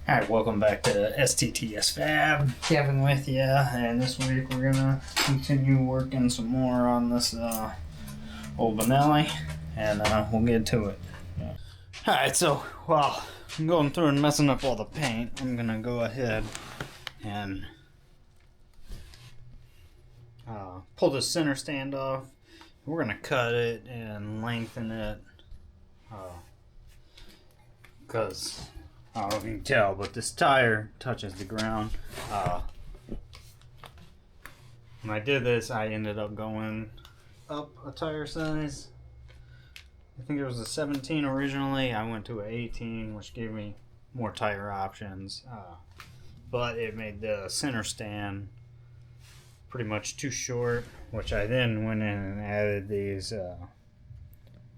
Alright, welcome back to STTS Fab. Kevin with you, and this week we're gonna continue working some more on this old Benelli, and we'll get to it. Yeah. Alright, so while I'm going through and messing up all the paint, I'm gonna go ahead and pull the center stand off. We're gonna cut it and lengthen it, because I don't know if you can tell, but this tire touches the ground. When I did this, I ended up going up a tire size. I think it was a 17 originally. I went to an 18, which gave me more tire options. But it made the center stand pretty much too short, which I then went in and added these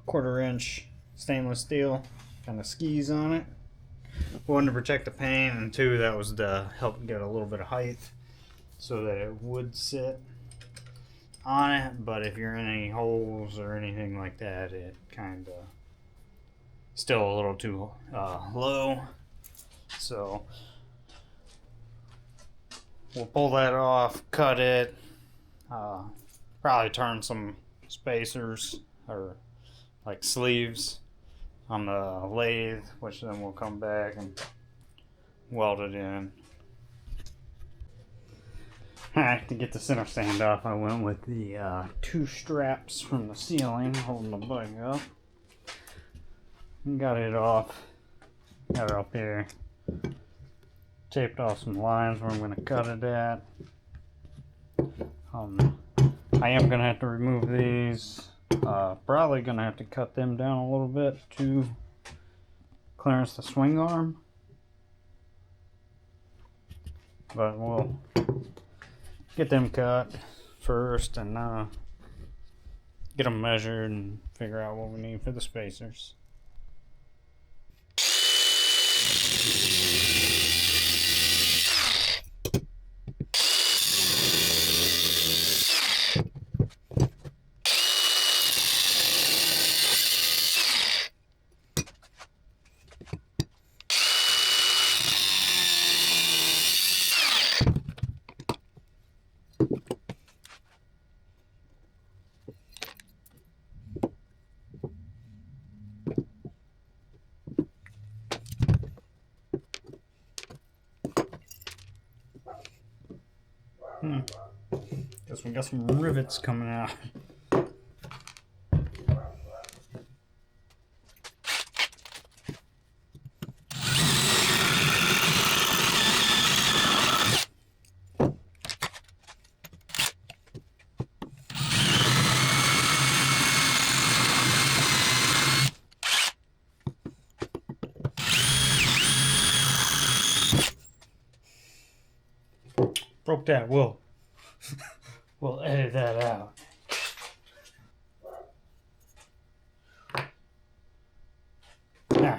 1/4 inch stainless steel kind of skis on it. One, to protect the paint, and two, that was to help get a little bit of height so that it would sit on it. But if you're in any holes or anything like that, it kind of still a little too low. So we'll pull that off, cut it, probably turn some spacers or like sleeves on the lathe, which then we'll come back and weld it in. Alright, to get the center stand off, I went with the two straps from the ceiling holding the bug up. Got it off, got it up here, taped off some lines where I'm going to cut it at. I am going to have to remove these. Probably going to have to cut them down a little bit to clearance the swing arm. But we'll get them cut first and get them measured and figure out what we need for the spacers. Guess we got some rivets coming out. Broke that. We'll edit that out.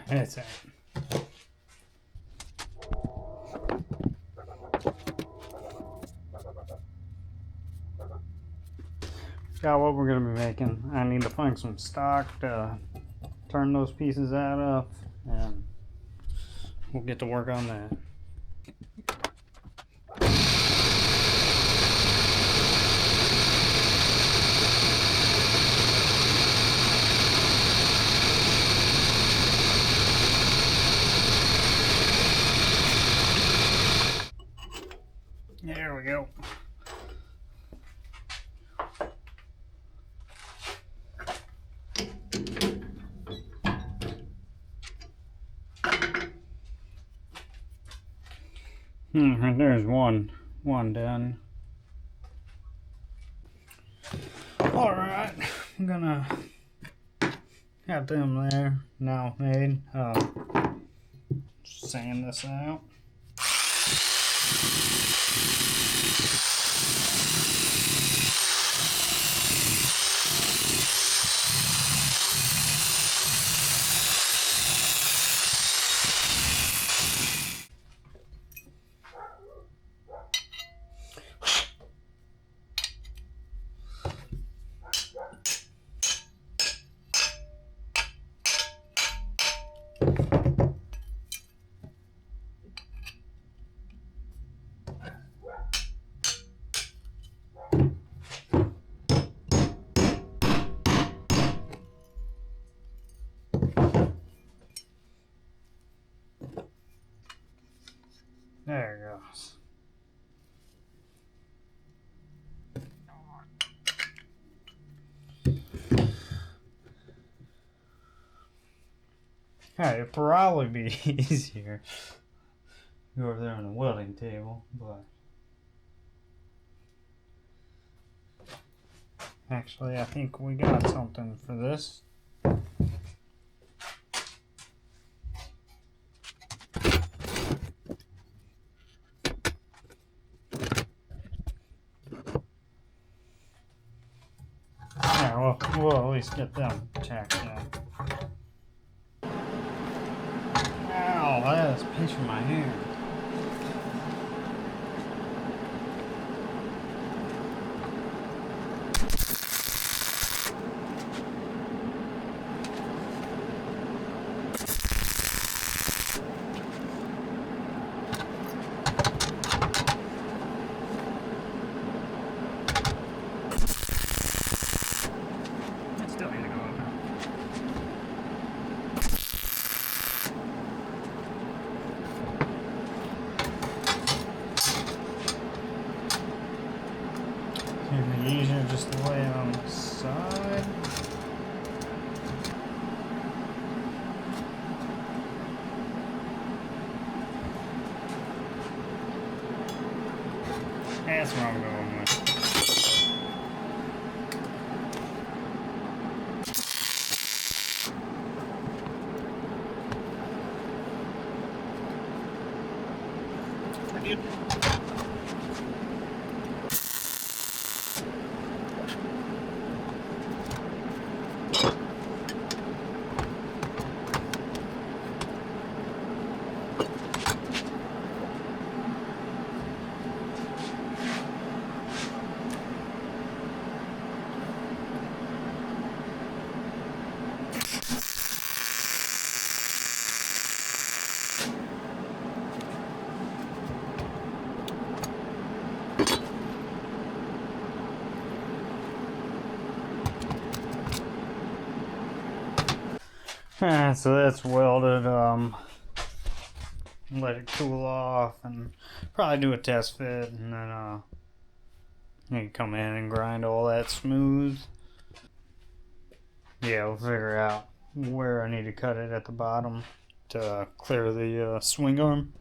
That's it. Got what we're gonna be making. I need to find some stock to turn those pieces out of, and we'll get to work on that. There we go. And there's one done. All right, I'm gonna have them there now made. Just sand this out. It'd probably be easier to go over there on the welding table, but actually I think we got something for this. Yeah, we'll at least get them tacked in. Ow, that's pinching my hand. Still need to go up now. It'd be easier just to lay it on the side. That's what I'm going with. So that's welded. Let it cool off and probably do a test fit, and then you can come in and grind all that smooth. Yeah, we'll figure out where I need to cut it at the bottom to clear the swing arm.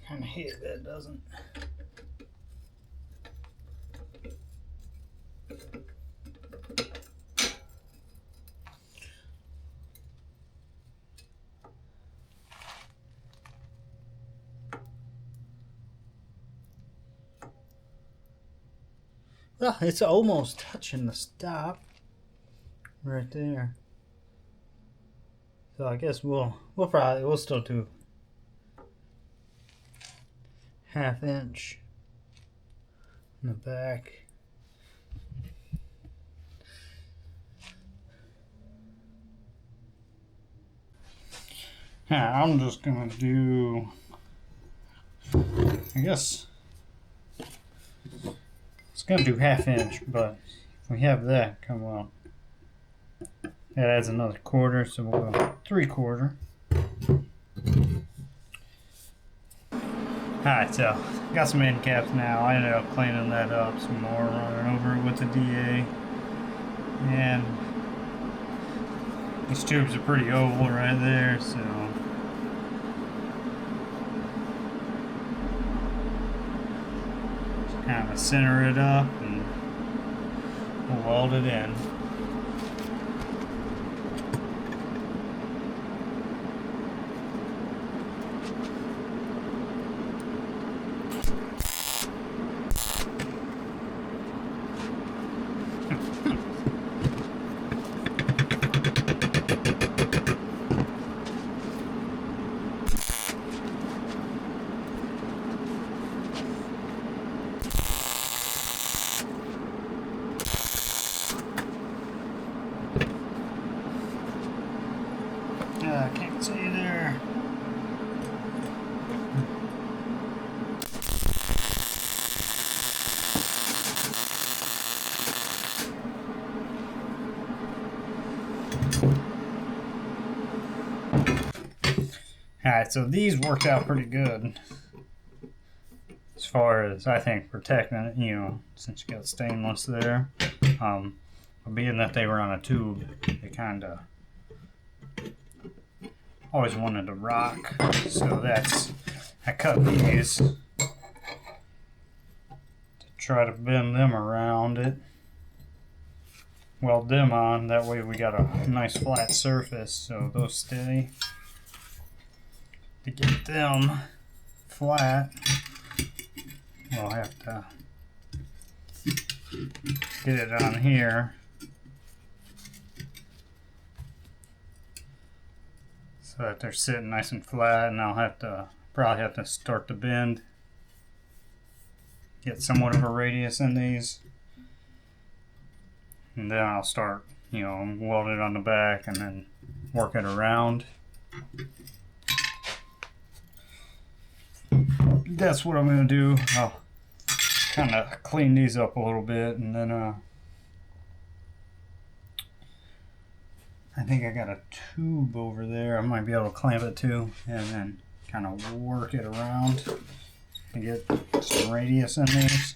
Kind of hate that, doesn't Well, it's almost touching the stop right there. So I guess we'll still do 1/2 inch in the back. Yeah, I'm just gonna do, I guess it's gonna do 1/2 inch, but if we have that come out, that adds another 1/4, so we'll go 3/4. Alright, so got some end caps now. I ended up cleaning that up some more, running over it with the DA. And these tubes are pretty oval right there, so just kind of center it up and we'll weld it in. Alright, so these worked out pretty good. As far as, I think, protecting it, you know, since you got stainless there. Being that they were on a tube, they kind of always wanted to rock. So I cut these to try to bend them around it. Weld them on, that way we got a nice flat surface so those stay. To get them flat, we'll have to get it on here so that they're sitting nice and flat, and I'll probably have to start to bend, get somewhat of a radius in these, and then I'll start, you know, weld it on the back and then work it around. That's what I'm going to do. I'll kind of clean these up a little bit, and then I think I got a tube over there I might be able to clamp it to, and then kind of work it around and get some radius in these.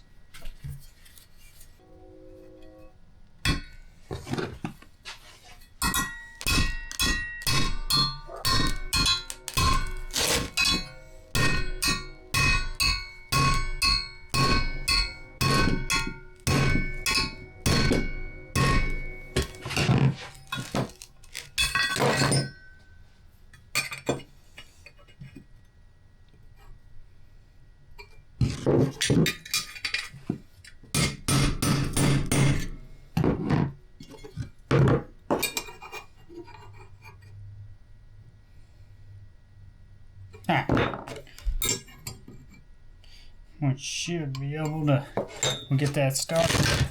We should be able to get that started.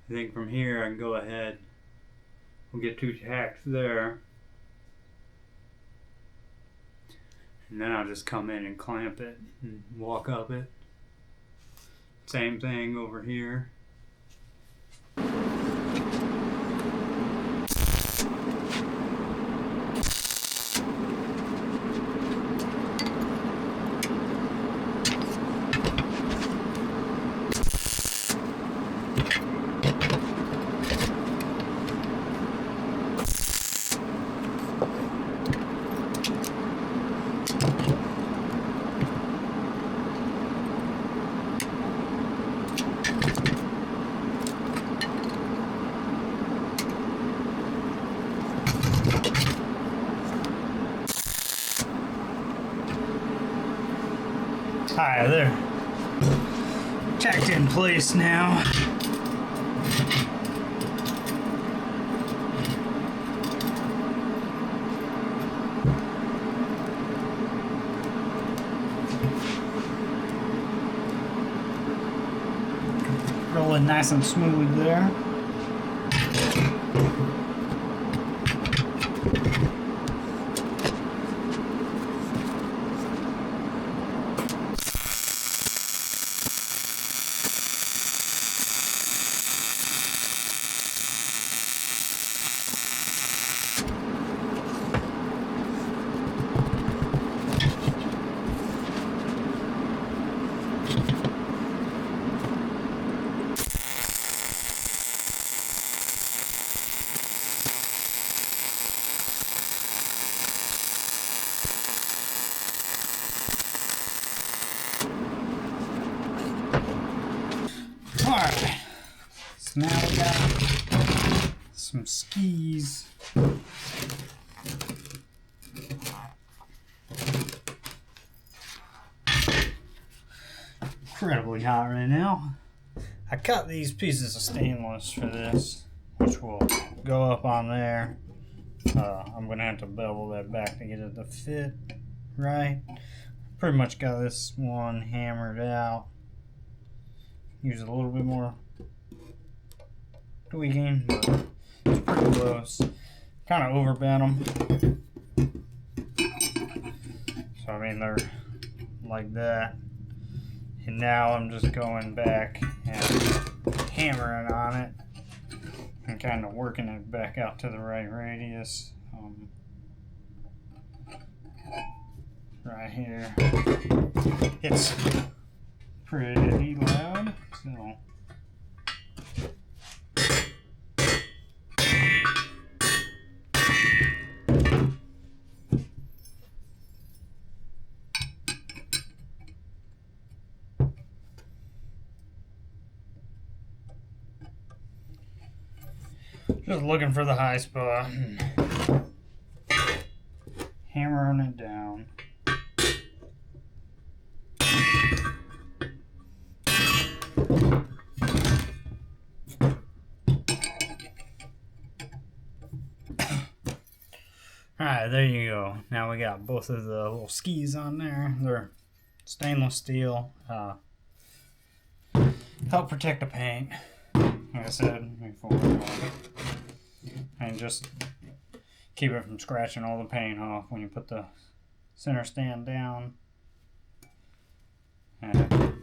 I think from here I can go ahead. We'll get 2 tacks there. And then I'll just come in and clamp it and walk up it. Same thing over here. Hi there. Checked in place now. Rolling nice and smooth there. Alright, so now we got some skis. Incredibly hot right now. I cut these pieces of stainless for this, which will go up on there. I'm going to have to bevel that back to get it to fit right. Pretty much got this one hammered out. Use a little bit more tweaking, but it's pretty close. Kind of overbent them. So I mean, they're like that. And now I'm just going back and hammering on it and kind of working it back out to the right radius. Right here, it's pretty loud, so just looking for the high spot and hammering it down. Alright, there you go. Now we got both of the little skis on there. They're stainless steel. Help protect the paint. Like I said before. And just keep it from scratching all the paint off when you put the center stand down. And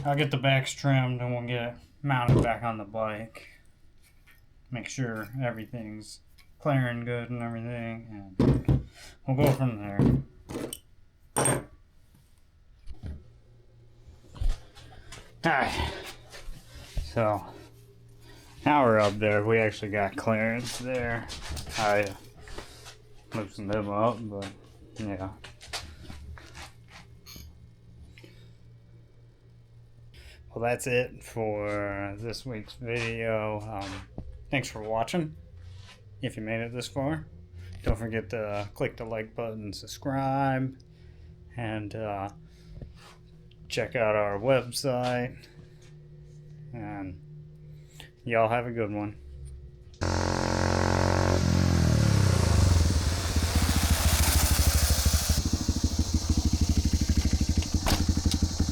I'll get the backs trimmed and we'll get it mounted back on the bike. Make sure everything's clearing good and everything, and we'll go from there. Alright, so now we're up there. We actually got clearance there. I loosened them up, but yeah. Well, that's it for this week's video. Thanks for watching. If you made it this far, don't forget to click the like button, subscribe, and check out our website. And y'all have a good one.